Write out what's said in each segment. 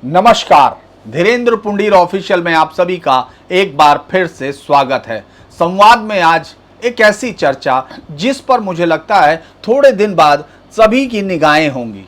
नमस्कार, धीरेन्द्र पुंडीर ऑफिशियल में आप सभी का एक बार फिर से स्वागत है। संवाद में आज एक ऐसी चर्चा जिस पर मुझे लगता है थोड़े दिन बाद सभी की निगाहें होंगी।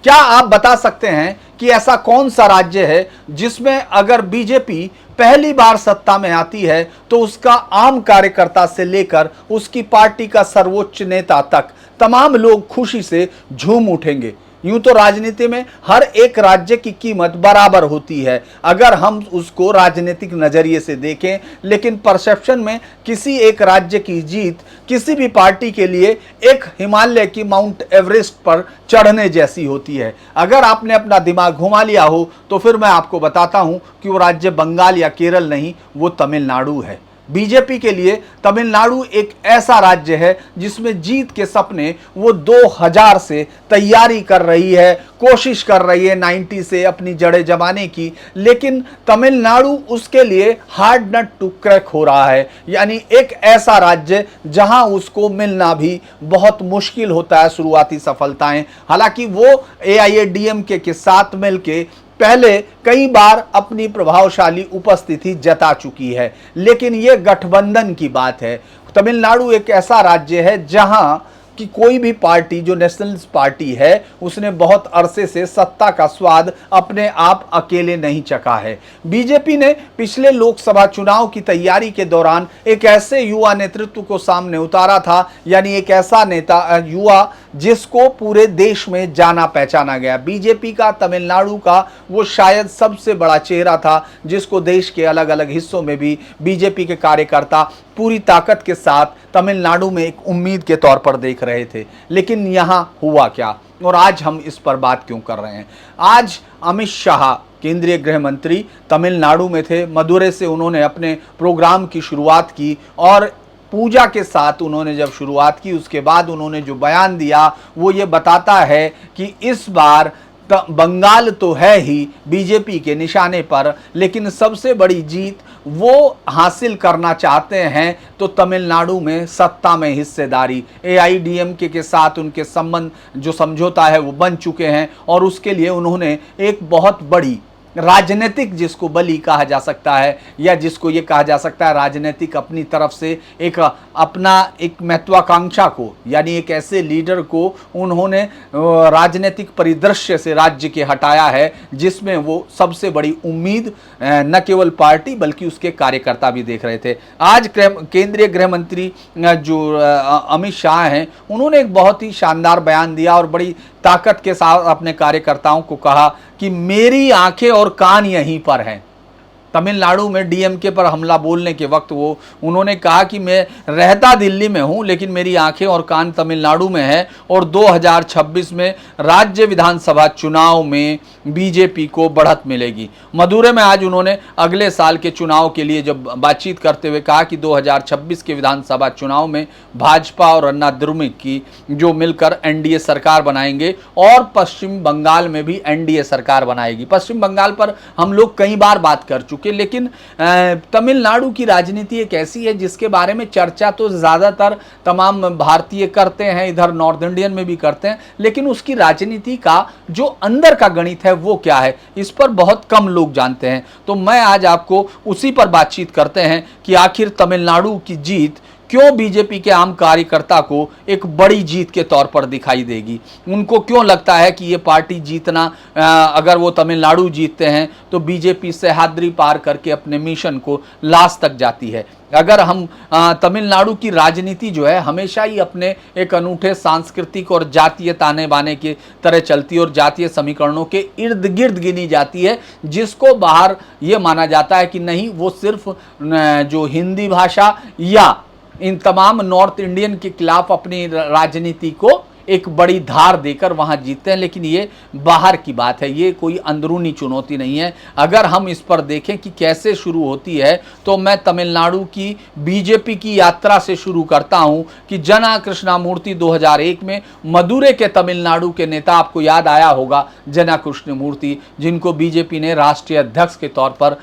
क्या आप बता सकते हैं कि ऐसा कौन सा राज्य है जिसमें अगर बीजेपी पहली बार सत्ता में आती है तो उसका आम कार्यकर्ता से लेकर उसकी पार्टी का सर्वोच्च नेता तक तमाम लोग खुशी से झूम उठेंगे। यूं तो राजनीति में हर एक राज्य की कीमत बराबर होती है अगर हम उसको राजनीतिक नजरिए से देखें, लेकिन परसेप्शन में किसी एक राज्य की जीत किसी भी पार्टी के लिए एक हिमालय की माउंट एवरेस्ट पर चढ़ने जैसी होती है। अगर आपने अपना दिमाग घुमा लिया हो तो फिर मैं आपको बताता हूं कि वो राज्य बंगाल या केरल नहीं, वो तमिलनाडु है। बीजेपी के लिए तमिलनाडु एक ऐसा राज्य है जिसमें जीत के सपने वो 2000 से तैयारी कर रही है, कोशिश कर रही है 90 से अपनी जड़ें जमाने की, लेकिन तमिलनाडु उसके लिए हार्ड नट टू क्रैक हो रहा है। यानी एक ऐसा राज्य जहां उसको मिलना भी बहुत मुश्किल होता है शुरुआती सफलताएं। हालांकि वो एआईएडीएमके के साथ मिलके पहले कई बार अपनी प्रभावशाली उपस्थिति जता चुकी है, लेकिन यह गठबंधन की बात है। तमिलनाडु एक ऐसा राज्य है जहां कि कोई भी पार्टी जो नेशनलिस्ट पार्टी है उसने बहुत अरसे से सत्ता का स्वाद अपने आप अकेले नहीं चखा है। बीजेपी ने पिछले लोकसभा चुनाव की तैयारी के दौरान एक ऐसे युवा नेतृत्व को सामने उतारा था, यानी एक ऐसा नेता युवा जिसको पूरे देश में जाना पहचाना गया। बीजेपी का तमिलनाडु का वो शायद सबसे बड़ा चेहरा था जिसको देश के अलग अलग हिस्सों में भी बीजेपी के कार्यकर्ता पूरी ताकत के साथ तमिलनाडु में एक उम्मीद के तौर पर देख रहे थे। लेकिन यहाँ हुआ क्या और आज हम इस पर बात क्यों कर रहे हैं? आज अमित शाह केंद्रीय गृह मंत्री तमिलनाडु में थे। मदुरै से उन्होंने अपने प्रोग्राम की शुरुआत की और पूजा के साथ उन्होंने जब शुरुआत की उसके बाद उन्होंने जो बयान दिया वो ये बताता है कि इस बार बंगाल तो है ही बीजेपी के निशाने पर, लेकिन सबसे बड़ी जीत वो हासिल करना चाहते हैं तो तमिलनाडु में सत्ता में हिस्सेदारी। एआईएडीएमके के साथ उनके संबंध जो समझौता है वो बन चुके हैं और उसके लिए उन्होंने एक बहुत बड़ी राजनीतिक, जिसको बलि कहा जा सकता है या जिसको ये कहा जा सकता है राजनीतिक अपनी तरफ से एक अपना एक महत्वाकांक्षा को, यानी एक ऐसे लीडर को उन्होंने राजनीतिक परिदृश्य से राज्य के हटाया है जिसमें वो सबसे बड़ी उम्मीद न केवल पार्टी बल्कि उसके कार्यकर्ता भी देख रहे थे। आज केंद्रीय गृह मंत्री जो अमित शाह हैं उन्होंने एक बहुत ही शानदार बयान दिया और बड़ी ताकत के साथ अपने कार्यकर्ताओं को कहा कि मेरी आंखें और कान यहीं पर हैं। तमिलनाडु में डीएमके पर हमला बोलने के वक्त उन्होंने कहा कि मैं रहता दिल्ली में हूं लेकिन मेरी आंखें और कान तमिलनाडु में है और 2026 में राज्य विधानसभा चुनाव में बीजेपी को बढ़त मिलेगी। मदुरै में आज उन्होंने अगले साल के चुनाव के लिए जब बातचीत करते हुए कहा कि 2026 के विधानसभा चुनाव में भाजपा और अन्ना द्रमुक की जो मिलकर एनडीए सरकार बनाएंगे और पश्चिम बंगाल में भी एनडीए सरकार बनाएगी। पश्चिम बंगाल पर हम लोग कई बार बात कर चुके, लेकिन तमिलनाडु की राजनीति एक ऐसी है जिसके बारे में चर्चा तो ज्यादातर तमाम भारतीय करते हैं, इधर नॉर्थ इंडियन में भी करते हैं, लेकिन उसकी राजनीति का जो अंदर का गणित है वो क्या है इस पर बहुत कम लोग जानते हैं। तो मैं आज आपको उसी पर बातचीत करते हैं कि आखिर तमिलनाडु की जीत क्यों बीजेपी के आम कार्यकर्ता को एक बड़ी जीत के तौर पर दिखाई देगी। उनको क्यों लगता है कि ये पार्टी जीतना, अगर वो तमिलनाडु जीतते हैं तो बीजेपी सह्याद्री पार करके अपने मिशन को लास्ट तक जाती है। अगर हम तमिलनाडु की राजनीति जो है हमेशा ही अपने एक अनूठे सांस्कृतिक और जातीय ताने बाने की तरह चलती है और जातीय समीकरणों के इर्द गिर्द गिनी जाती है, जिसको बाहर ये माना जाता है कि नहीं वो सिर्फ जो हिंदी भाषा या इन तमाम नॉर्थ इंडियन के खिलाफ अपनी राजनीति को एक बड़ी धार देकर वहां जीतते हैं। लेकिन ये बाहर की बात है, ये कोई अंदरूनी चुनौती नहीं है। अगर हम इस पर देखें कि कैसे शुरू होती है तो मैं तमिलनाडु की बीजेपी की यात्रा से शुरू करता हूं कि जना कृष्णमूर्ति 2001 में मदुरै के तमिलनाडु के नेता, आपको याद आया होगा जना कृष्णमूर्ति, जिनको बीजेपी ने राष्ट्रीय अध्यक्ष के तौर पर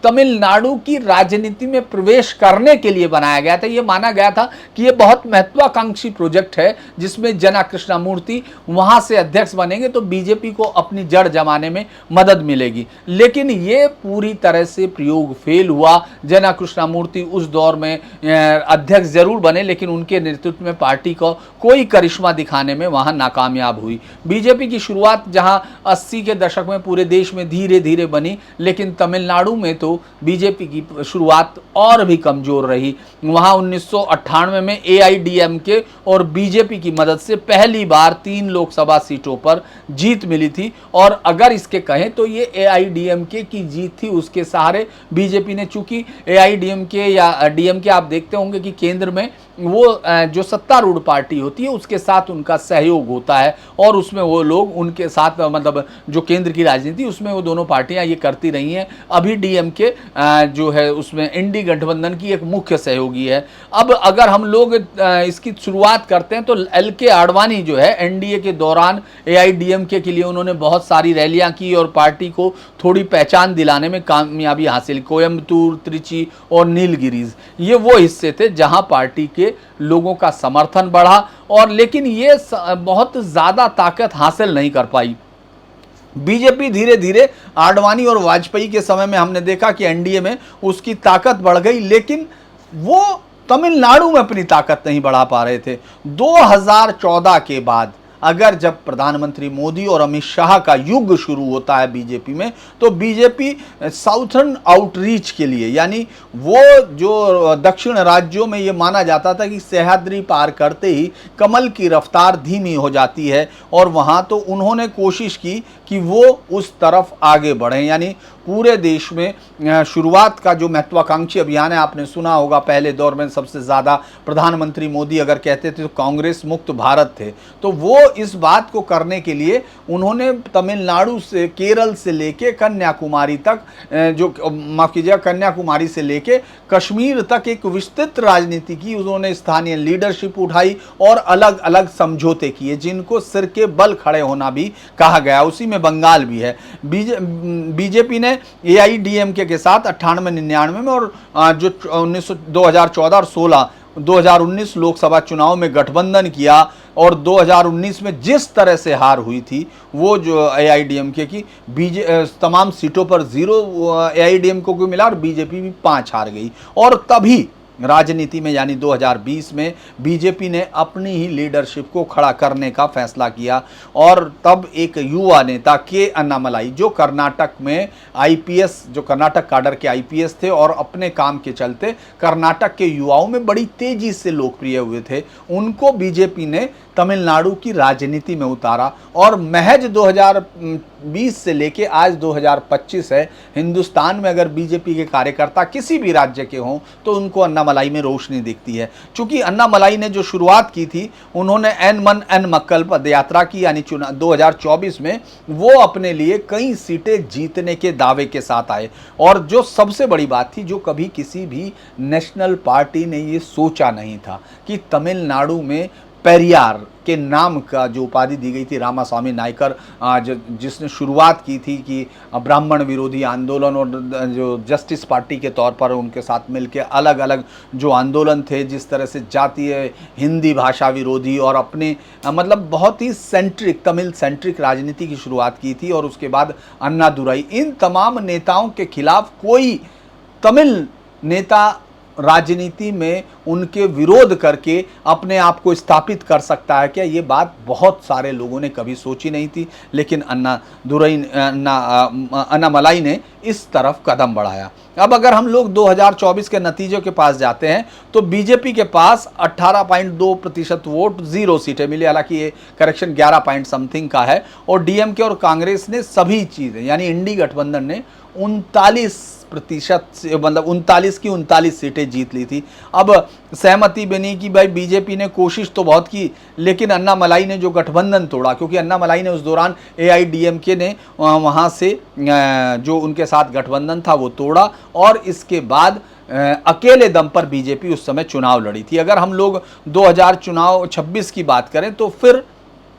तमिलनाडु की राजनीति में प्रवेश करने के लिए बनाया गया था। ये माना गया था कि ये बहुत महत्वाकांक्षी प्रोजेक्ट है जिसमें जना कृष्णमूर्ति वहां से अध्यक्ष बनेंगे तो बीजेपी को अपनी जड़ जमाने में मदद मिलेगी। लेकिन ये पूरी तरह से प्रयोग फेल हुआ। जना कृष्णमूर्ति उस दौर में अध्यक्ष जरूर बने, लेकिन उनके नेतृत्व में पार्टी को कोई करिश्मा दिखाने में वहां नाकामयाब हुई। बीजेपी की शुरुआत जहां 80 के दशक में पूरे देश में धीरे धीरे बनी, लेकिन तमिलनाडु में तो बीजेपी की शुरुआत और भी कमजोर रही। वहां 1998 में एआईडीएमके और बीजेपी की मदद से पहली बार 3 लोकसभा सीटों पर जीत मिली थी। और अगर इसके कहें तो ये एआईडीएमके की जीत थी, उसके सहारे बीजेपी ने, चूंकि एआईडीएमके या डीएमके आप देखते होंगे कि केंद्र में वो जो सत्तारूढ़ पार्टी होती है उसके साथ उनका सहयोग होता है और उसमें वो लोग उनके साथ, मतलब जो केंद्र की राजनीति उसमें वो दोनों पार्टियां ये करती रही हैं। अभी डीएमके जो है उसमें एनडी गठबंधन की एक मुख्य सहयोगी है। अब अगर हम लोग इसकी शुरुआत करते हैं तो एलके आडवाणी जो है एनडीए के दौरान एआईडीएमके के लिए उन्होंने बहुत सारी रैलियां की और पार्टी को थोड़ी पहचान दिलाने में कामयाबी हासिल। कोयम्बटूर, त्रिची और नीलगिरीज ये वो हिस्से थे जहां पार्टी के लोगों का समर्थन बढ़ा, और लेकिन ये बहुत ज्यादा ताकत हासिल नहीं कर पाई। बीजेपी धीरे धीरे आडवाणी और वाजपेयी के समय में हमने देखा कि एनडीए में उसकी ताकत बढ़ गई, लेकिन वो तमिलनाडु में अपनी ताकत नहीं बढ़ा पा रहे थे। 2014 के बाद अगर जब प्रधानमंत्री मोदी और अमित शाह का युग शुरू होता है बीजेपी में, तो बीजेपी साउथर्न आउटरीच के लिए, यानी वो जो दक्षिण राज्यों में ये माना जाता था कि सह्याद्री पार करते ही कमल की रफ्तार धीमी हो जाती है, और वहाँ तो उन्होंने कोशिश की कि वो उस तरफ आगे बढ़ें। यानी पूरे देश में शुरुआत का जो महत्वाकांक्षी अभियान है, आपने सुना होगा पहले दौर में सबसे ज़्यादा प्रधानमंत्री मोदी अगर कहते थे तो कांग्रेस मुक्त भारत थे, तो वो इस बात को करने के लिए उन्होंने तमिलनाडु से, केरल से लेके कन्याकुमारी तक, जो माफ कीजिएगा कन्याकुमारी से लेके कश्मीर तक एक विस्तृत राजनीति की। उन्होंने स्थानीय लीडरशिप उठाई और अलग अलग समझौते किए जिनको सिर के बल खड़े होना भी कहा गया, उसी में बंगाल भी है। बीजेपी ने एआईडीएमके के साथ 98-99 में और जो 2014 और 2019 लोकसभा चुनाव में गठबंधन किया, और 2019 में जिस तरह से हार हुई थी वो जो एआईडीएमके की तमाम सीटों पर 0 एआईडीएमके को मिला और बीजेपी भी 5 हार गई। और तभी राजनीति में यानी 2020 में बीजेपी ने अपनी ही लीडरशिप को खड़ा करने का फैसला किया, और तब एक युवा नेता के अन्नामलाई जो कर्नाटक में आईपीएस, जो कर्नाटक काडर के आईपीएस थे और अपने काम के चलते कर्नाटक के युवाओं में बड़ी तेजी से लोकप्रिय हुए थे, उनको बीजेपी ने तमिलनाडु की राजनीति में उतारा। और महज 2020 से लेके आज 2025 है, हिंदुस्तान में अगर बीजेपी के कार्यकर्ता किसी भी राज्य के हों तो उनको अन्नामलाई में रोशनी दिखती है। चूंकि अन्नामलाई ने जो शुरुआत की थी, उन्होंने एन मन एन मक्कल पद यात्रा की, यानी 2024 में वो अपने लिए कई सीटें जीतने के दावे के साथ आए। और जो सबसे बड़ी बात थी, जो कभी किसी भी नेशनल पार्टी ने ये सोचा नहीं था कि तमिलनाडु में पेरियार के नाम का जो उपाधि दी गई थी रामास्वामी नायकर, जिसने शुरुआत की थी कि ब्राह्मण विरोधी आंदोलन और जो जस्टिस पार्टी के तौर पर उनके साथ मिलकर अलग अलग जो आंदोलन थे, जिस तरह से जातीय हिंदी भाषा विरोधी और अपने मतलब बहुत ही सेंट्रिक, तमिल सेंट्रिक राजनीति की शुरुआत की थी। और उसके बाद अन्नादुराई, इन तमाम नेताओं के खिलाफ कोई तमिल नेता राजनीति में उनके विरोध करके अपने आप को स्थापित कर सकता है क्या? ये बात बहुत सारे लोगों ने कभी सोची नहीं थी, लेकिन अन्नामलाई ने इस तरफ कदम बढ़ाया। अब अगर हम लोग 2024 के नतीजों के पास जाते हैं तो बीजेपी के पास 18.2% वोट, 0 सीटें मिली, हालांकि ये करेक्शन 11 पॉइंट समथिंग का है। और डीएमके और कांग्रेस ने सभी चीज़ें, यानी इंडी गठबंधन ने 39% मतलब 39 की 39 सीटें जीत ली थी। अब सहमति बनी कि भाई बीजेपी ने कोशिश तो बहुत की, लेकिन अन्नामलाई ने जो गठबंधन तोड़ा, क्योंकि अन्नामलाई ने उस दौरान एआईडीएमके ने वहाँ से जो उनके साथ गठबंधन था वो तोड़ा, और इसके बाद अकेले दम पर बीजेपी उस समय चुनाव लड़ी थी। अगर हम लोग 2026 की बात करें तो फिर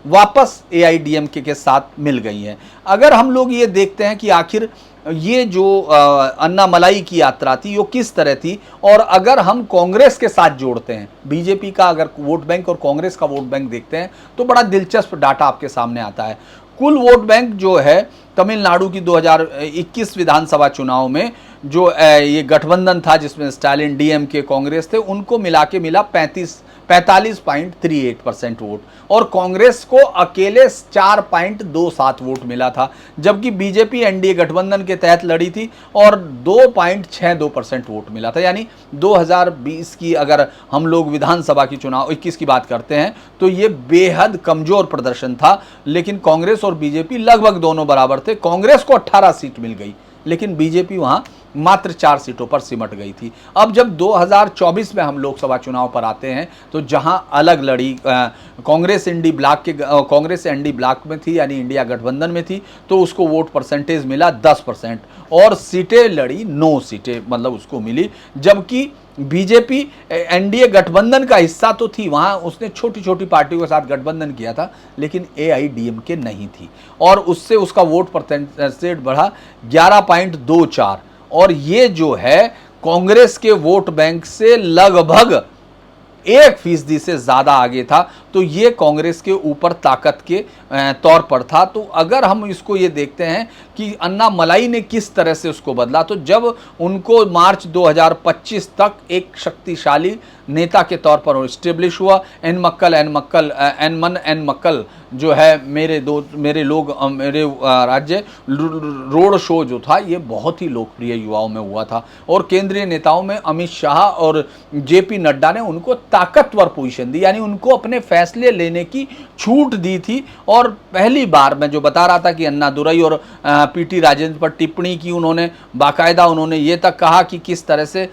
वापस एआईडीएमके के साथ मिल गई हैं। अगर हम लोग ये देखते हैं कि आखिर ये जो अन्नामलाई की यात्रा थी वो किस तरह थी, और अगर हम कांग्रेस के साथ जोड़ते हैं बीजेपी का अगर वोट बैंक और कांग्रेस का वोट बैंक देखते हैं तो बड़ा दिलचस्प डाटा आपके सामने आता है। कुल वोट बैंक जो है तमिलनाडु की 2021 विधानसभा चुनाव में जो ये गठबंधन था जिसमें स्टालिन डीएमके कांग्रेस थे, उनको मिला के मिला 45.38% वोट, और कांग्रेस को अकेले 4.27 वोट मिला था, जबकि बीजेपी एनडीए गठबंधन के तहत लड़ी थी और 2.62% वोट मिला था। यानी 2020 की अगर हम लोग विधानसभा की चुनाव 21 की बात करते हैं तो ये बेहद कमजोर प्रदर्शन था, लेकिन कांग्रेस और बीजेपी लगभग दोनों बराबर थे। कांग्रेस को 18 सीट मिल गई, लेकिन बीजेपी वहां मात्र 4 सीटों पर सिमट गई थी। अब जब 2024 में हम लोकसभा चुनाव पर आते हैं तो जहां अलग लड़ी कांग्रेस एनडी ब्लॉक में थी, यानी इंडिया गठबंधन में थी, तो उसको वोट परसेंटेज मिला 10%, और सीटें लड़ी 9 सीटें मतलब उसको मिली, जबकि बीजेपी एनडीए गठबंधन का हिस्सा तो थी, वहां उसने छोटी छोटी पार्टियों के साथ गठबंधन किया था, लेकिन एआईडीएमके नहीं थी, और उससे उसका वोट परसेंटेज बढ़ा 11.24, और ये जो है कांग्रेस के वोट बैंक से लगभग 1% से ज्यादा आगे था। तो ये कांग्रेस के ऊपर ताकत के तौर पर था। तो अगर हम इसको ये देखते हैं कि अन्नामलाई ने किस तरह से उसको बदला, तो जब उनको मार्च 2025 तक एक शक्तिशाली नेता के तौर पर स्टेब्लिश हुआ, एन मक्कल जो है मेरे राज्य रोड शो जो था ये बहुत ही लोकप्रिय युवाओं में हुआ था, और केंद्रीय नेताओं में अमित शाह और जेपी नड्डा ने उनको ताकतवर पोजीशन दी, यानी उनको अपने फैसले लेने की छूट दी थी। और पहली बार मैं जो बता रहा था कि अन्नादुरई और पीटी राजेंद्र पर टिप्पणी की उन्होंने, बाकायदा उन्होंने ये तक कहा कि किस तरह से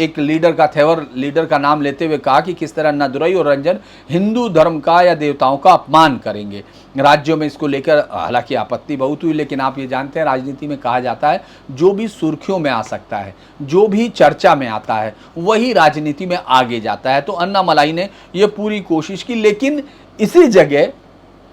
एक लीडर का थेवर लीडर का नाम लेते हुए कहा कि किस तरह अन्नादुरई और रंजन हिंदू धर्म का या देवताओं का अपमान करेंगे। राज्यों में इसको लेकर हालांकि आपत्ति बहुत हुई, लेकिन आप ये जानते हैं राजनीति में कहा जाता है जो भी सुर्खियों में आ सकता है, जो भी चर्चा में आता है, वही राजनीति में आगे जाता है। तो अन्नामलाई ने ये पूरी कोशिश की, लेकिन इसी जगह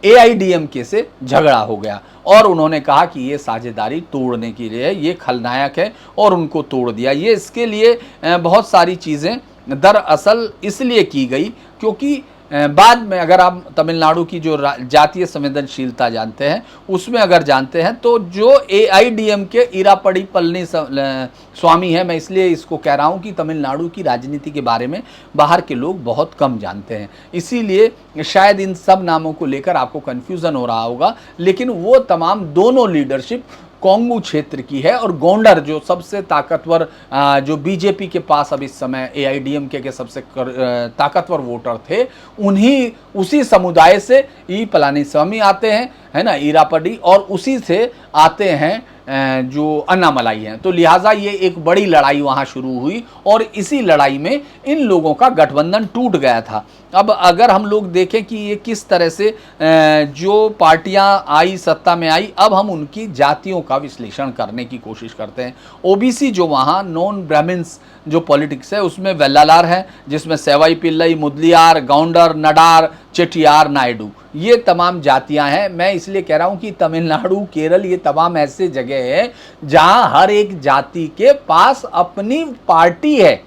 एआईडीएमके से झगड़ा हो गया और उन्होंने कहा कि ये साझेदारी तोड़ने के लिए ये खलनायक है, और उनको तोड़ दिया। ये इसके लिए बहुत सारी चीज़ें दरअसल इसलिए की गई क्योंकि बाद में अगर आप तमिलनाडु की जो जातीय संवेदनशीलता जानते हैं, उसमें अगर जानते हैं तो जो एआईडीएमके इरापड़ी पलनी स्वामी है, मैं इसलिए इसको कह रहा हूं कि तमिलनाडु की राजनीति के बारे में बाहर के लोग बहुत कम जानते हैं, इसीलिए शायद इन सब नामों को लेकर आपको कन्फ्यूज़न हो रहा होगा। लेकिन वो तमाम दोनों लीडरशिप कोंगू क्षेत्र की है, और गोंडर जो सबसे ताकतवर जो बीजेपी के पास अब इस समय एआईडीएमके के सबसे ताकतवर वोटर थे, उसी समुदाय से ई पलानीस्वामी आते हैं, है ना, इरापडी, और उसी से आते हैं जो अन्नामलाई हैं। तो लिहाजा ये एक बड़ी लड़ाई वहाँ शुरू हुई, और इसी लड़ाई में इन लोगों का गठबंधन टूट गया था। अब अगर हम लोग देखें कि ये किस तरह से जो पार्टियां आई सत्ता में आई, अब हम उनकी जातियों का विश्लेषण करने की कोशिश करते हैं। ओबीसी जो वहाँ नॉन ब्राह्मण्स जो पॉलिटिक्स है उसमें वेल्लालार है, जिसमें सेवाई पिल्लई, मुदलियार, गौंडर, नडार, चेटियार, नायडू, ये तमाम जातियां हैं। मैं इसलिए कह रहा हूं कि तमिलनाडु, केरल, ये तमाम ऐसे जगह है जहां हर एक जाति के पास अपनी पार्टी है।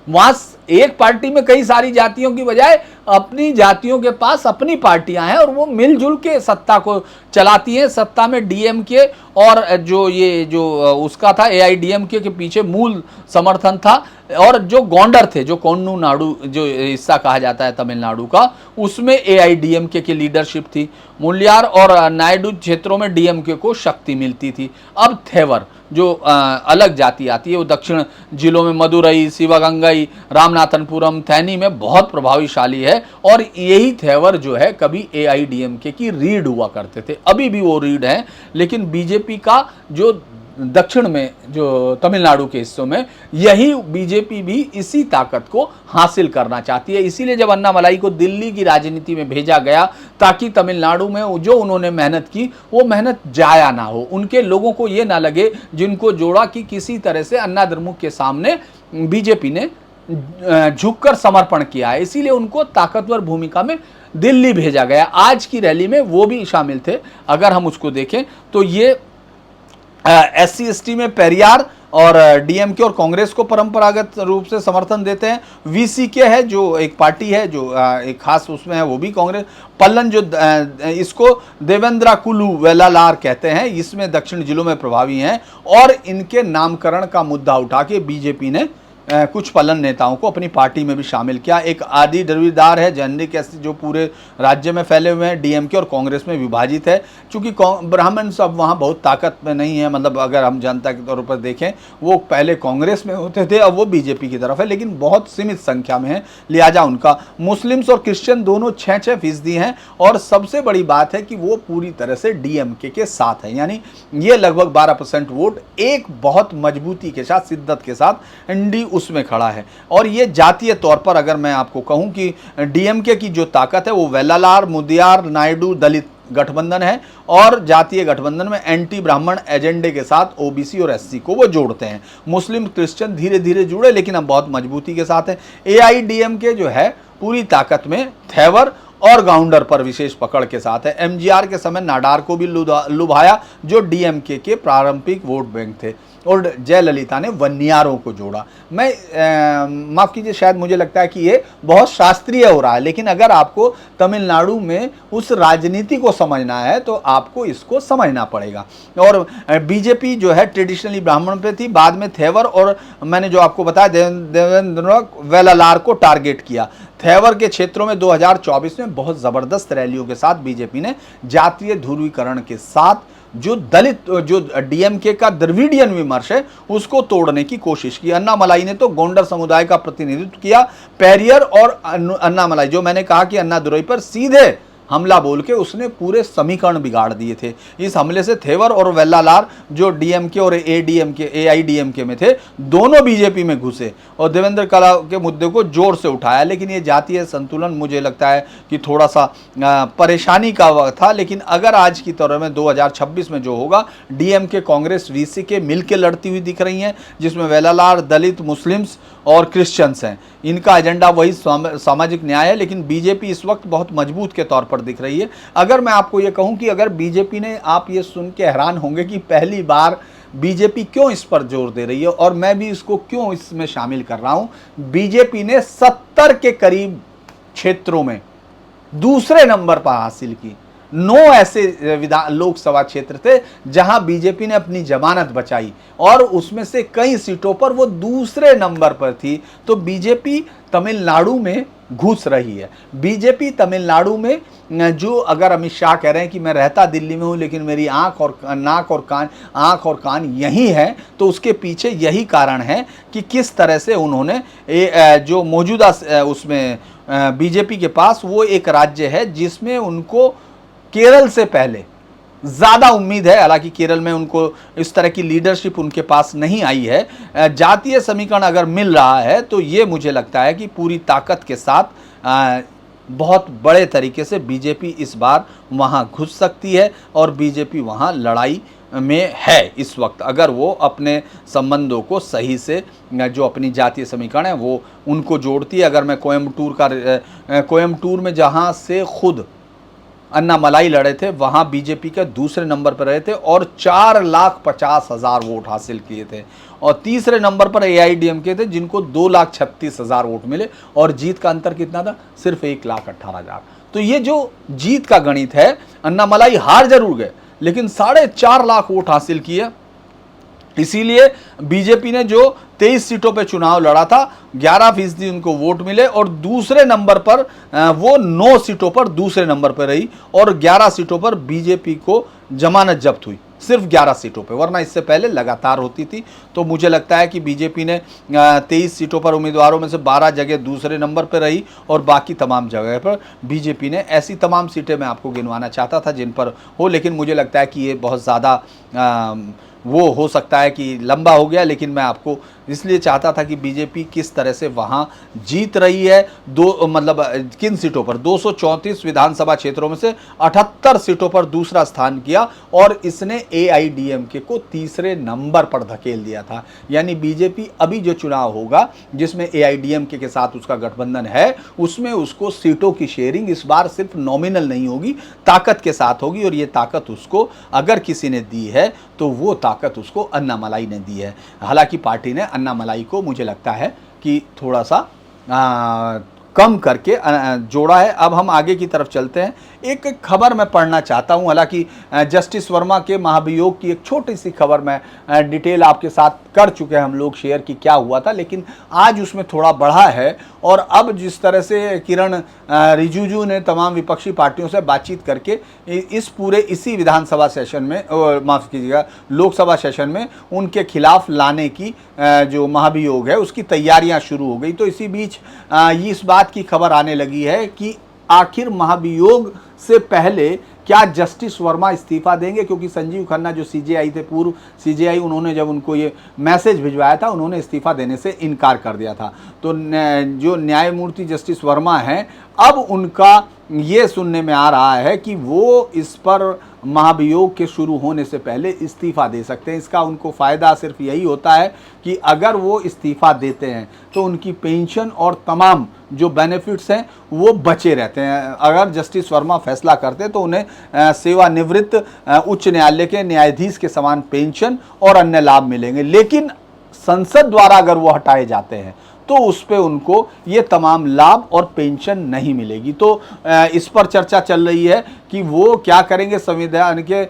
वहां एक पार्टी में कई सारी जातियों की बजाय अपनी जातियों के पास अपनी पार्टियां हैं, और वो मिलजुल के सत्ता को चलाती हैं। सत्ता में डीएमके और जो उसका था एआईडीएमके के पीछे मूल समर्थन था, और जो गोंडर थे, जो कोन्नू नाडु जो हिस्सा कहा जाता है तमिलनाडु का, उसमें एआईडीएमके की लीडरशिप थी। मुलियार और नायडू क्षेत्रों में डीएमके को शक्ति मिलती थी। अब थेवर जो अलग जाति आती है, वो दक्षिण जिलों में मदुरई, शिवगंगई, रामनाथनपुरम, थैनी में बहुत प्रभावशाली है, और यही थेवर जो है कभी एआईडीएमके की रीढ़ हुआ करते थे, अभी भी वो रीढ़ है। लेकिन बीजेपी का जो दक्षिण में जो तमिलनाडु के हिस्सों में, यही बीजेपी भी इसी ताकत को हासिल करना चाहती है। इसीलिए जब अन्नामलाई को दिल्ली की राजनीति में भेजा गया, ताकि तमिलनाडु में जो उन्होंने मेहनत की वो मेहनत जाया ना हो, उनके लोगों को ये ना लगे जिनको जोड़ा कि किसी तरह से अन्ना द्रमुक के सामने बीजेपी ने झुककर समर्पण किया है, इसीलिए उनको ताकतवर भूमिका में दिल्ली भेजा गया। आज की रैली में वो भी शामिल थे। अगर हम उसको देखें तो ये SC ST में पेरियार और डीएमके और कांग्रेस को परंपरागत रूप से समर्थन देते हैं। VCK है जो एक पार्टी है जो एक खास उसमें है, वो भी कांग्रेस। पल्लन जो इसको देवेंद्र कुलू वेलालार कहते हैं, इसमें दक्षिण जिलों में प्रभावी हैं और इनके नामकरण का मुद्दा उठा के बीजेपी ने कुछ पलन नेताओं को अपनी पार्टी में भी शामिल किया। एक आदि द्रविड़दार है जनरिक एससी जो पूरे राज्य में फैले हुए हैं, डीएमके और कांग्रेस में विभाजित है। चूंकि ब्राह्मण सब वहाँ बहुत ताकत में नहीं है, मतलब अगर हम जनता के तौर पर देखें वो पहले कांग्रेस में होते थे, अब वो बीजेपी की तरफ है, लेकिन बहुत सीमित संख्या में है, लिहाजा उनका। मुस्लिम्स और क्रिश्चियन दोनों 6-6% हैं और सबसे बड़ी बात है कि वो पूरी तरह से डीएमके के साथ है, यानी ये लगभग 12% वोट एक बहुत मजबूती के साथ, शिद्दत के साथ एनडी उसमें खड़ा है। और ये जातीय तौर पर अगर मैं आपको कहूं कि डीएमके की जो ताकत है वो वेलालार, मुदियार, नायडू दलित गठबंधन है और जातीय गठबंधन में एंटी ब्राह्मण एजेंडे के साथ ओबीसी और एससी को वो जोड़ते हैं। मुस्लिम क्रिश्चियन धीरे धीरे जुड़े लेकिन अब बहुत मजबूती के साथ है। एआईडीएमके जो है पूरी ताकत में थेवर और गाउंडर पर विशेष पकड़ के साथ है। एमजीआर के समय नाडार को भी लुभाया जो डीएमके के प्रारंभिक वोट बैंक थे और जयललिता ने वन्यारों को जोड़ा। मैं माफ कीजिए, शायद मुझे लगता है कि ये बहुत शास्त्रीय हो रहा है, लेकिन अगर आपको तमिलनाडु में उस राजनीति को समझना है तो आपको इसको समझना पड़ेगा। और बीजेपी जो है ट्रेडिशनली ब्राह्मण पे थी, बाद में थेवर और मैंने जो आपको बताया देवेंद्र वेलालार को टारगेट किया। थेवर के क्षेत्रों में 2024 में बहुत जबरदस्त रैलियों के साथ बीजेपी ने जातीय ध्रुवीकरण के साथ जो दलित जो डीएमके का द्रविडियन विमर्श है उसको तोड़ने की कोशिश की। अन्नामलाई ने तो गोंडर समुदाय का प्रतिनिधित्व किया। पेरियर और अन्नामलाई, जो मैंने कहा कि अन्नादुरई पर सीधे हमला बोल के उसने पूरे समीकरण बिगाड़ दिए थे। इस हमले से थेवर और वेलालार जो डीएमके और एआईडीएमके में थे दोनों बीजेपी में घुसे और देवेंद्र कला के मुद्दे को जोर से उठाया। लेकिन ये जातीय संतुलन मुझे लगता है कि थोड़ा सा परेशानी का वक्त था। लेकिन अगर आज की तरह में 2026 में जो होगा, डीएमके कांग्रेस VCK मिलके लड़ती हुई दिख रही हैं, जिसमें वेलालार दलित, मुस्लिम्स और क्रिश्चियंस हैं। इनका एजेंडा वही सामाजिक न्याय है, लेकिन बीजेपी इस वक्त बहुत मजबूत के तौर पर दिख रही है। अगर मैं आपको ये कहूं कि अगर बीजेपी ने, आप ये सुन के हैरान होंगे कि पहली बार बीजेपी क्यों इस पर जोर दे रही है और मैं भी इसको क्यों इसमें शामिल कर रहा हूं। बीजेपी ने 70 के करीब क्षेत्रों में दूसरे नंबर पर हासिल की। 9 ऐसे लोकसभा क्षेत्र थे जहां बीजेपी ने अपनी जमानत बचाई और उसमें से कई सीटों पर वो दूसरे नंबर पर थी। तो बीजेपी तमिलनाडु में घुस रही है। बीजेपी तमिलनाडु में जो, अगर अमित शाह कह रहे हैं कि मैं रहता दिल्ली में हूं लेकिन मेरी आंख और कान यही है, तो उसके पीछे यही कारण है कि किस तरह से उन्होंने जो मौजूदा उसमें बीजेपी के पास वो एक राज्य है जिसमें उनको केरल से पहले ज्यादा उम्मीद है। हालांकि केरल में उनको इस तरह की लीडरशिप उनके पास नहीं आई है। जातीय समीकरण अगर मिल रहा है तो ये मुझे लगता है कि पूरी ताकत के साथ बहुत बड़े तरीके से बीजेपी इस बार वहां घुस सकती है और बीजेपी वहां लड़ाई में है इस वक्त, अगर वो अपने संबंधों को सही से, जो अपनी जातीय समीकरण है वो उनको जोड़ती है। अगर मैं कोयम्बटूर में जहां से खुद अन्नामलाई लड़े थे वहां बीजेपी के दूसरे नंबर पर रहे थे और 4,50,000 वोट हासिल किए थे और तीसरे नंबर पर एआईडीएमके थे जिनको 2,36,000 वोट मिले और जीत का अंतर कितना था, सिर्फ 1,18,000। तो ये जो जीत का गणित है, अन्नामलाई हार जरूर गए लेकिन 4.5 लाख वोट हासिल किए। इसीलिए बीजेपी ने जो 23 सीटों पे चुनाव लड़ा था 11% उनको वोट मिले और दूसरे नंबर पर वो 9 सीटों पर दूसरे नंबर पर रही और 11 सीटों पर बीजेपी को जमानत जब्त हुई, सिर्फ 11 सीटों पे, वरना इससे पहले लगातार होती थी। तो मुझे लगता है कि बीजेपी ने 23 सीटों पर उम्मीदवारों में से 12 जगह दूसरे नंबर पर रही और बाकी तमाम जगह पर बीजेपी ने ऐसी तमाम सीटें मैं आपको गिनवाना चाहता था जिन पर हो, लेकिन मुझे लगता है कि ये बहुत ज़्यादा वो हो सकता है कि लंबा हो गया, लेकिन मैं आपको इसलिए चाहता था कि बीजेपी किस तरह से वहां जीत रही है। मतलब किन सीटों पर 234 विधानसभा क्षेत्रों में से 78 सीटों पर दूसरा स्थान किया और इसने एआईडीएमके को तीसरे नंबर पर धकेल दिया था। यानी बीजेपी अभी जो चुनाव होगा जिसमें एआईडीएमके के साथ उसका गठबंधन है, उसमें उसको सीटों की शेयरिंग इस बार सिर्फ नॉमिनल नहीं होगी, ताकत के साथ होगी। और ये ताकत उसको अगर किसी ने दी है तो वो ताकत उसको अन्नामलाई ने दी है। हालांकि पार्टी ने अन्नामलाई को मुझे लगता है कि थोड़ा सा कम करके जोड़ा है। अब हम आगे की तरफ चलते हैं। एक खबर मैं पढ़ना चाहता हूं, हालांकि जस्टिस वर्मा के महाभियोग की एक छोटी सी खबर मैं डिटेल आपके साथ कर चुके हैं हम लोग शेयर की क्या हुआ था, लेकिन आज उसमें थोड़ा बढ़ा है। और अब जिस तरह से किरण रिजिजू ने तमाम विपक्षी पार्टियों से बातचीत करके इसी विधानसभा सेशन में, माफ कीजिएगा, लोकसभा सेशन में उनके खिलाफ लाने की जो महाभियोग है उसकी तैयारियां शुरू हो गई। तो इसी बीच इस बात की खबर आने लगी है कि आखिर महाभियोग से पहले क्या जस्टिस वर्मा इस्तीफा देंगे, क्योंकि संजीव खन्ना जो सीजेआई थे, पूर्व सीजेआई, उन्होंने जब उनको ये मैसेज भिजवाया था उन्होंने इस्तीफा देने से इनकार कर दिया था। तो जो न्यायमूर्ति जस्टिस वर्मा हैं, अब उनका ये सुनने में आ रहा है कि वो इस पर महाभियोग के शुरू होने से पहले इस्तीफा दे सकते हैं। इसका उनको फ़ायदा सिर्फ यही होता है कि अगर वो इस्तीफा देते हैं तो उनकी पेंशन और तमाम जो बेनिफिट्स हैं वो बचे रहते हैं। अगर जस्टिस वर्मा फैसला करते तो उन्हें सेवानिवृत्त उच्च न्यायालय के न्यायाधीश के समान पेंशन और अन्य लाभ मिलेंगे। लेकिन संसद द्वारा अगर वो हटाए जाते हैं तो उस पे उनको ये तमाम लाभ और पेंशन नहीं मिलेगी। तो इस पर चर्चा चल रही है कि वो क्या करेंगे। संविधान के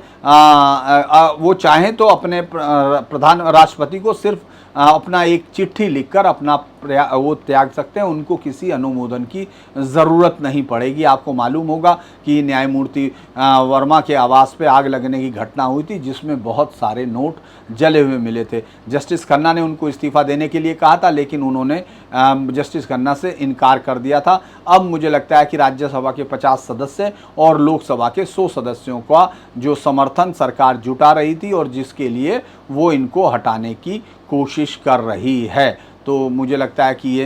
वो चाहें तो अपने प्रधान राष्ट्रपति को सिर्फ अपना एक चिट्ठी लिखकर अपना वो त्याग सकते हैं, उनको किसी अनुमोदन की ज़रूरत नहीं पड़ेगी। आपको मालूम होगा कि न्यायमूर्ति वर्मा के आवास पे आग लगने की घटना हुई थी जिसमें बहुत सारे नोट जले हुए मिले थे। जस्टिस खन्ना ने उनको इस्तीफा देने के लिए कहा था, लेकिन उन्होंने जस्टिस खन्ना से इनकार कर दिया था। अब मुझे लगता है कि राज्यसभा के 50 सदस्य और लोकसभा के 100 सदस्यों का जो समर्थन सरकार जुटा रही थी और जिसके लिए वो इनको हटाने की कोशिश कर रही है। तो मुझे लगता है कि ये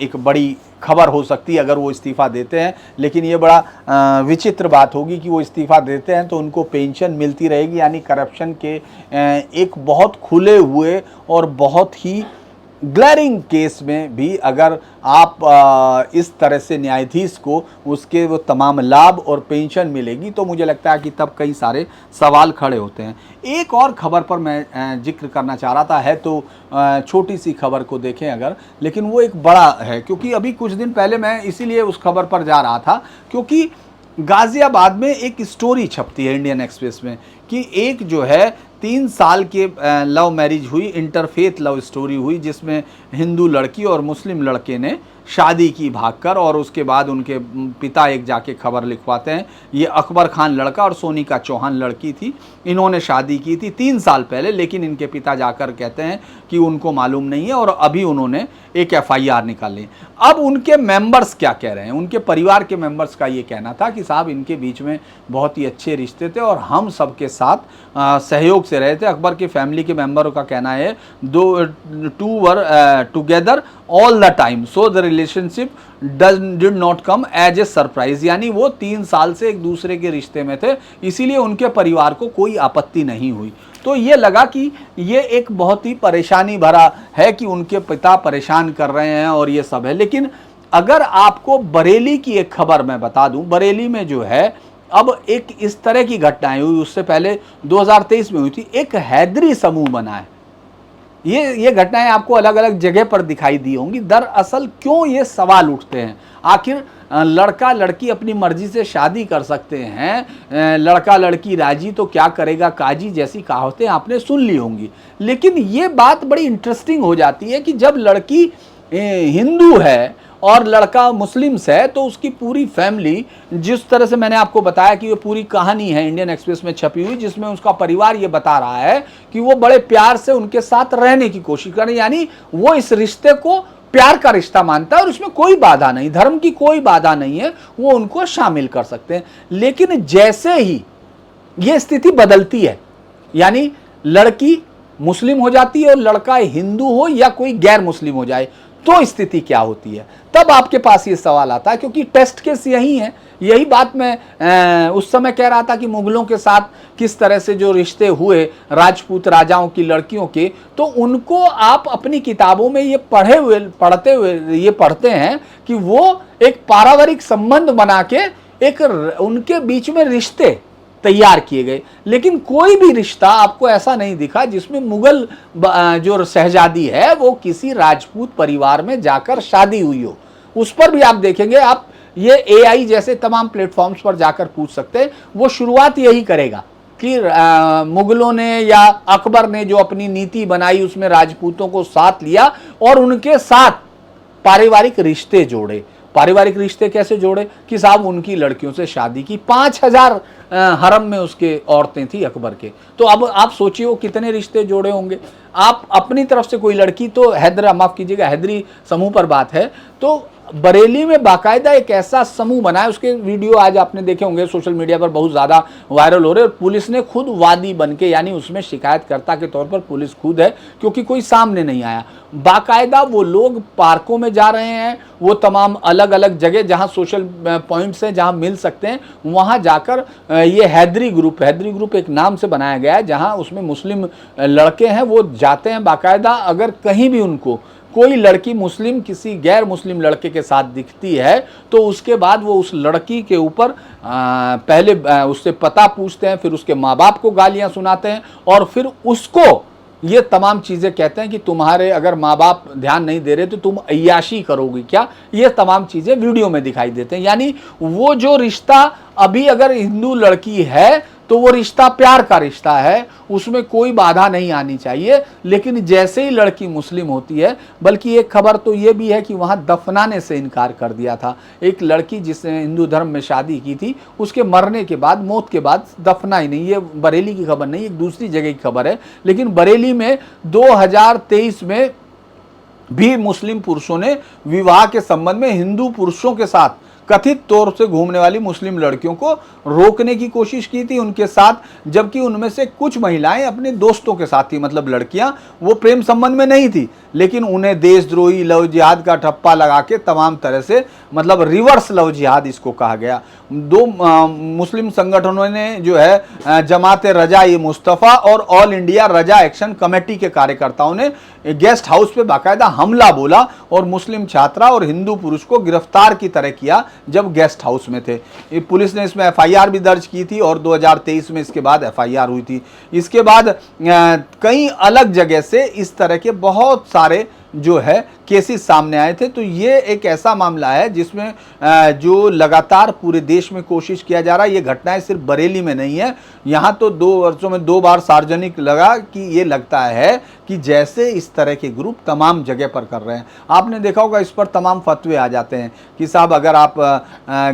एक बड़ी खबर हो सकती है अगर वो इस्तीफ़ा देते हैं। लेकिन ये बड़ा विचित्र बात होगी कि वो इस्तीफ़ा देते हैं तो उनको पेंशन मिलती रहेगी, यानी करप्शन के एक बहुत खुले हुए और बहुत ही ग्लैरिंग केस में भी अगर आप इस तरह से न्यायाधीश को उसके वो तमाम लाभ और पेंशन मिलेगी तो मुझे लगता है कि तब कई सारे सवाल खड़े होते हैं। एक और खबर पर मैं जिक्र करना चाह रहा था, है तो छोटी सी खबर को देखें अगर, लेकिन वो एक बड़ा है, क्योंकि अभी कुछ दिन पहले मैं इसीलिए उस खबर पर जा रहा था क्योंकि गाज़ियाबाद में एक स्टोरी छपती है इंडियन एक्सप्रेस में कि एक जो है 3 साल के लव मैरिज हुई, इंटरफेथ लव स्टोरी हुई, जिसमें हिंदू लड़की और मुस्लिम लड़के ने शादी की भागकर, और उसके बाद उनके पिता एक जाके खबर लिखवाते हैं। ये अकबर खान लड़का और सोनिका चौहान लड़की थी, इन्होंने शादी की थी 3 साल पहले, लेकिन इनके पिता जाकर कहते हैं कि उनको मालूम नहीं है और अभी उन्होंने एक एफआईआर निकाली। अब उनके मेंबर्स क्या कह रहे हैं, उनके परिवार के मेंबर्स का ये कहना था कि साहब इनके बीच में बहुत ही अच्छे रिश्ते थे और हम सबके साथ सहयोग से रहे थे। अकबर के फैमिली के मेंबरों का कहना है two were together all the time, so the relationship did not come as a surprise, यानी वो 3 साल से एक दूसरे के रिश्ते में थे, इसीलिए उनके परिवार को कोई आपत्ति नहीं हुई। तो ये लगा कि ये एक बहुत ही परेशानी भरा है कि उनके पिता परेशान कर रहे हैं और ये सब है। लेकिन अगर आपको बरेली की एक खबर मैं बता दूं, बरेली में जो है अब एक इस तरह की घटनाएं हुई, उससे पहले 2023 में हुई थी, एक हैदरी समूह बना है। ये घटनाएं आपको अलग अलग जगह पर दिखाई दी होंगी। दरअसल क्यों ये सवाल उठते हैं, आखिर लड़का लड़की अपनी मर्जी से शादी कर सकते हैं, लड़का लड़की राजी तो क्या करेगा काजी जैसी कहावतें आपने सुन ली होंगी। लेकिन ये बात बड़ी इंटरेस्टिंग हो जाती है कि जब लड़की हिंदू है और लड़का मुस्लिम्स है तो उसकी पूरी फैमिली, जिस तरह से मैंने आपको बताया कि ये पूरी कहानी है इंडियन एक्सप्रेस में छपी हुई, जिसमें उसका परिवार ये बता रहा है कि वो बड़े प्यार से उनके साथ रहने की कोशिश कर रहे हैं, यानी वो इस रिश्ते को प्यार का रिश्ता मानता है और इसमें कोई बाधा नहीं, धर्म की कोई बाधा नहीं है, वो उनको शामिल कर सकते हैं। लेकिन जैसे ही ये स्थिति बदलती है, यानी लड़की मुस्लिम हो जाती है और लड़का हिंदू हो या कोई गैर मुस्लिम हो जाए तो स्थिति क्या होती है, तब आपके पास ये सवाल आता है। क्योंकि टेस्ट केस यही है। यही बात मैं उस समय कह रहा था कि मुगलों के साथ किस तरह से जो रिश्ते हुए राजपूत राजाओं की लड़कियों के, तो उनको आप अपनी किताबों में ये पढ़ते हुए ये पढ़ते हैं कि वो एक पारिवारिक संबंध बना के एक उनके बीच में रिश्ते तैयार किए गए। लेकिन कोई भी रिश्ता आपको ऐसा नहीं दिखा जिसमें मुगल जो शहजादी है वो किसी राजपूत परिवार में जाकर शादी हुई हो। उस पर भी आप देखेंगे, आप ये एआई जैसे तमाम प्लेटफॉर्म्स पर जाकर पूछ सकते हैं, वो शुरुआत यही करेगा कि मुगलों ने या अकबर ने जो अपनी नीति बनाई उसमें राजपूतों को साथ लिया और उनके साथ पारिवारिक रिश्ते जोड़े। पारिवारिक रिश्ते कैसे जोड़े कि साहब उनकी लड़कियों से शादी की। 5000 हरम में उसके औरतें थी अकबर के। तो अब आप सोचिए वो कितने रिश्ते जोड़े होंगे। आप अपनी तरफ से कोई लड़की, तो माफ कीजिएगा हैदरी समूह पर बात है, तो बरेली में बाकायदा एक ऐसा समूह बना है, उसके वीडियो आज आपने देखे होंगे सोशल मीडिया पर बहुत ज़्यादा वायरल हो रहे हैं। और पुलिस ने खुद वादी बन के, यानी उसमें शिकायतकर्ता के तौर पर पुलिस खुद है, क्योंकि कोई सामने नहीं आया। बाकायदा वो लोग पार्कों में जा रहे हैं, वो तमाम अलग अलग जगह जहां सोशल पॉइंट्स हैं जहां मिल सकते हैं, वहां जाकर ये हैदरी ग्रुप एक नाम से बनाया गया है, जहां उसमें मुस्लिम लड़के हैं वो जाते हैं बाकायदा। अगर कहीं भी उनको कोई लड़की मुस्लिम किसी गैर मुस्लिम लड़के के साथ दिखती है तो उसके बाद वो उस लड़की के ऊपर पहले उससे पता पूछते हैं, फिर उसके माँ बाप को गालियां सुनाते हैं और फिर उसको ये तमाम चीज़ें कहते हैं कि तुम्हारे अगर माँ बाप ध्यान नहीं दे रहे तो तुम अय्याशी करोगी क्या। ये तमाम चीज़ें वीडियो में दिखाई देते हैं। यानी वो जो रिश्ता अभी अगर हिंदू लड़की है तो वो रिश्ता प्यार का रिश्ता है, उसमें कोई बाधा नहीं आनी चाहिए। लेकिन जैसे ही लड़की मुस्लिम होती है, बल्कि एक खबर तो ये भी है कि वहाँ दफनाने से इनकार कर दिया था। एक लड़की जिसने हिंदू धर्म में शादी की थी, उसके मरने के बाद, मौत के बाद दफना ही नहीं। ये बरेली की खबर नहीं, एक दूसरी जगह की खबर है। लेकिन बरेली में 2023 में भी मुस्लिम पुरुषों ने विवाह के संबंध में हिंदू पुरुषों के साथ कथित तौर से घूमने वाली मुस्लिम लड़कियों को रोकने की कोशिश की थी उनके साथ, जबकि उनमें से कुछ महिलाएं अपने दोस्तों के साथ थी, मतलब लड़कियां, वो प्रेम संबंध में नहीं थी, लेकिन उन्हें देशद्रोही लव जिहाद का ठप्पा लगा के तमाम तरह से, मतलब रिवर्स लव जिहाद इसको कहा गया। दो मुस्लिम संगठनों ने जो है जमात रजा ए मुस्तफ़ा और ऑल इंडिया रजा एक्शन कमेटी के कार्यकर्ताओं ने गेस्ट हाउस पे बाकायदा हमला बोला और मुस्लिम छात्रा और हिंदू पुरुष को गिरफ्तार की तरह किया जब गेस्ट हाउस में थे। पुलिस ने इसमें एफआईआर भी दर्ज की थी और 2023 में इसके बाद एफआईआर हुई थी। इसके बाद कई अलग जगह से इस तरह के बहुत सारे जो है केसेस सामने आए थे। तो ये एक ऐसा मामला है जिसमें जो लगातार पूरे देश में कोशिश किया जा रहा है। ये घटनाएं सिर्फ बरेली में नहीं है, यहाँ तो 2 वर्षों में 2 बार सार्वजनिक लगा कि ये लगता है कि जैसे इस तरह के ग्रुप तमाम जगह पर कर रहे हैं। आपने देखा होगा इस पर तमाम फतवे आ जाते हैं कि साहब अगर आप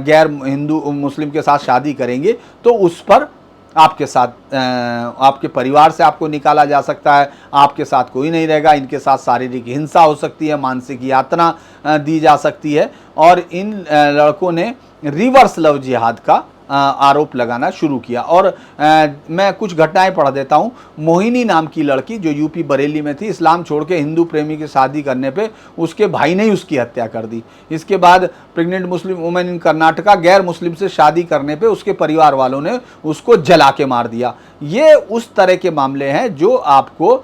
गैर हिंदू मुस्लिम के साथ शादी करेंगे तो उस पर आपके साथ आपके परिवार से आपको निकाला जा सकता है, आपके साथ कोई नहीं रहेगा, इनके साथ शारीरिक हिंसा हो सकती है, मानसिक यातना दी जा सकती है। और इन लड़कों ने रिवर्स लव जिहाद का आरोप लगाना शुरू किया। और मैं कुछ घटनाएं पढ़ देता हूं। मोहिनी नाम की लड़की जो यूपी बरेली में थी, इस्लाम छोड़ के हिंदू प्रेमी की शादी करने पे उसके भाई ने ही उसकी हत्या कर दी। इसके बाद pregnant Muslim women in Karnataka, गैर मुस्लिम से शादी करने पे उसके परिवार वालों ने उसको जला के मार दिया। ये उस तरह के मामले हैं जो आपको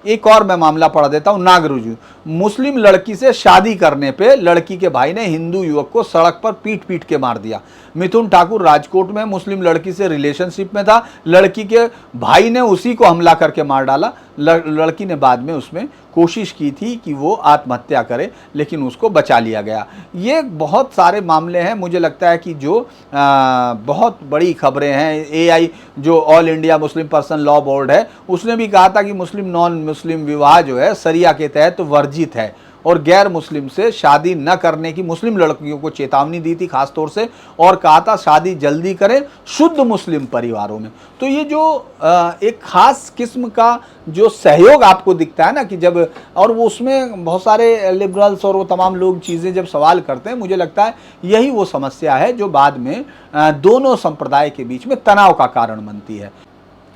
एक और मैं मामला पढ़ देता हूं। नागरुजू, मुस्लिम लड़की से शादी करने पे लड़की के भाई ने हिंदू युवक को सड़क पर पीट पीट के मार दिया। मिथुन ठाकुर राजकोट में मुस्लिम लड़की से रिलेशनशिप में था, लड़की के भाई ने उसी को हमला करके मार डाला। लड़की ने बाद में उसमें कोशिश की थी कि वो आत्महत्या करे, लेकिन उसको बचा लिया गया। ये बहुत सारे मामले हैं, मुझे लगता है कि जो बहुत बड़ी खबरें हैं। एआई जो all India Muslim person law board है, उसने भी कहा था कि मुस्लिम नॉन मुस्लिम विवाह जो है शरिया के तहत वर्जित है और गैर मुस्लिम से शादी न करने की मुस्लिम लड़कियों को चेतावनी दी थी खास तौर से, और कहा था शादी जल्दी करें शुद्ध मुस्लिम परिवारों में। तो ये जो एक खास किस्म का जो सहयोग आपको दिखता है ना कि जब, और वो उसमें बहुत सारे लिबरल्स और वो तमाम लोग चीज़ें जब सवाल करते हैं, मुझे लगता है यही वो समस्या है जो बाद में दोनों संप्रदाय के बीच में तनाव का कारण बनती है।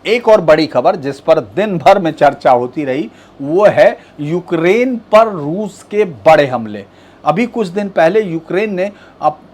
एक और बड़ी खबर जिस पर दिन भर में चर्चा होती रही वो है यूक्रेन पर रूस के बड़े हमले। अभी कुछ दिन पहले यूक्रेन ने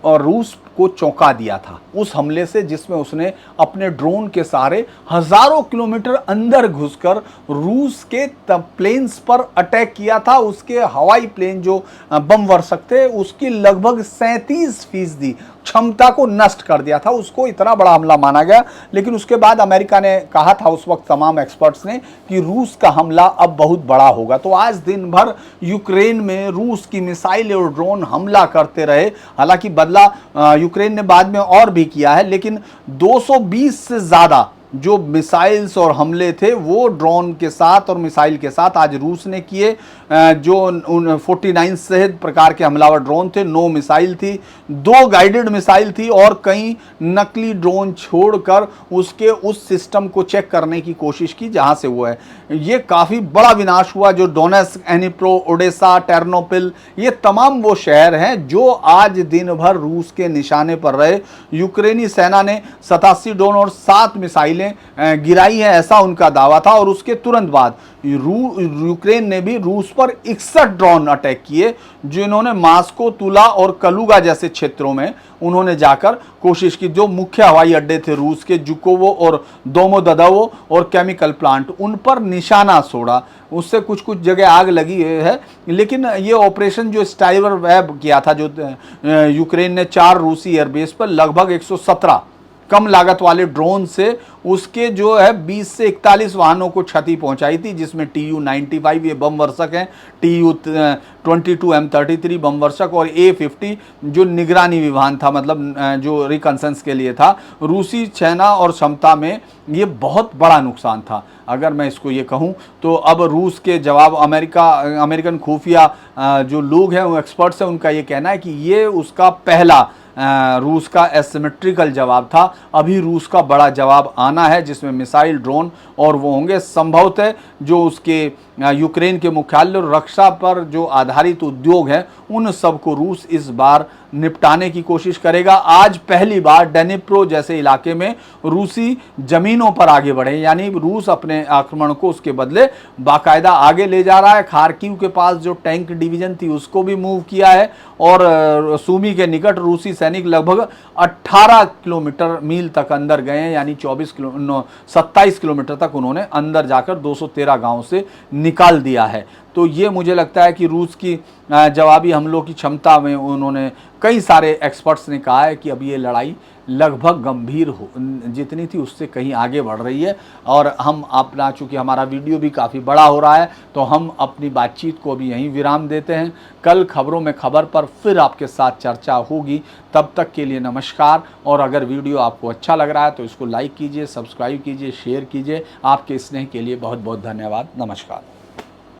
रूस को चौंका दिया था उस हमले से जिसमें उसने अपने ड्रोन के सहारे हजारों किलोमीटर अंदर घुसकर रूस के प्लेन्स पर अटैक किया था। उसके हवाई प्लेन जो बम वर्षक थे उसकी लगभग 37% क्षमता को नष्ट कर दिया था। उसको इतना बड़ा हमला माना गया, लेकिन उसके बाद अमेरिका ने कहा था उस वक्त तमाम एक्सपर्ट्स ने कि रूस का हमला अब बहुत बड़ा होगा। तो आज दिन भर यूक्रेन में रूस की मिसाइल और ड्रोन हमला करते रहे। हालांकि बदला यूक्रेन ने बाद में और भी किया है, लेकिन 220 से ज़्यादा जो मिसाइल्स और हमले थे वो ड्रोन के साथ और मिसाइल के साथ आज रूस ने किए। जो 49 से प्रकार के हमलावर ड्रोन थे, 9 मिसाइल थी, 2 गाइडेड मिसाइल थी और कई नकली ड्रोन छोड़कर उसके उस सिस्टम को चेक करने की कोशिश की जहां से वो है। ये काफ़ी बड़ा विनाश हुआ। जो डोनेस्क, एनिप्रो, ओडेसा, टेर्नोपिल, ये तमाम वो शहर हैं जो आज दिन भर रूस के निशाने पर रहे। यूक्रेनी सेना ने 87 ड्रोन और 7 मिसाइलें गिराई है, ऐसा उनका दावा था। और उसके तुरंत बाद यूक्रेन ने भी रूस पर 61 ड्रोन अटैक किए, जिन्होंने मास्को, तुला और कलुगा जैसे क्षेत्रों में उन्होंने जाकर कोशिश की। जो मुख्य हवाई अड्डे थे रूस के, जुकोवो और दोमोदेदोवो और केमिकल प्लांट, उन पर निशाना छोड़ा। उससे कुछ कुछ जगह आग लगी है, लेकिन ये ऑपरेशन जो स्टाइवर वेब किया था, जो यूक्रेन ने 4 रूसी एयरबेस पर लगभग 117 कम लागत वाले ड्रोन से उसके जो है 20 से 41 वाहनों को क्षति पहुंचाई थी, जिसमें TU-95 ये बम वर्षक हैं, TU-22 M33 बम वर्षक और A-50 जो निगरानी विमान था, मतलब जो रिकन्सेंस के लिए था। रूसी सेना और क्षमता में ये बहुत बड़ा नुकसान था। अगर मैं इसको ये कहूँ तो अब रूस के जवाब अमेरिकन खुफिया जो लोग हैं, वो एक्सपर्ट्स हैं, उनका ये कहना है कि ये उसका पहला रूस का एसिमेट्रिकल जवाब था। अभी रूस का बड़ा जवाब आना है, जिसमें मिसाइल, ड्रोन और वो होंगे। संभवतः जो उसके यूक्रेन के मुख्यालय और रक्षा पर जो आधारित उद्योग हैं, उन सब को रूस इस बार निपटाने की कोशिश करेगा। आज पहली बार डेनिप्रो जैसे इलाके में रूसी जमीनों पर आगे बढ़े, यानी रूस अपने आक्रमण को उसके बदले बाकायदा आगे ले जा रहा है। खार्किव के पास जो टैंक डिवीजन थी उसको भी मूव किया है और सूमी के निकट रूसी सैनिक लगभग 18 किलोमीटर मील तक अंदर गए हैं, यानी 27 किलोमीटर तक उन्होंने अंदर जाकर 213 गांव से निकाल दिया है। तो ये मुझे लगता है कि रूस की जवाबी हमलों की क्षमता में उन्होंने, कई सारे एक्सपर्ट्स ने कहा है कि अब ये लड़ाई लगभग गंभीर हो जितनी थी उससे कहीं आगे बढ़ रही है। और हम अपना, चूँकि हमारा वीडियो भी काफ़ी बड़ा हो रहा है, तो हम अपनी बातचीत को भी यहीं विराम देते हैं। कल खबरों में खबर पर फिर आपके साथ चर्चा होगी। तब तक के लिए नमस्कार। और अगर वीडियो आपको अच्छा लग रहा है तो इसको लाइक कीजिए, सब्सक्राइब कीजिए, शेयर कीजिए। आपके स्नेह के लिए बहुत बहुत धन्यवाद। नमस्कार।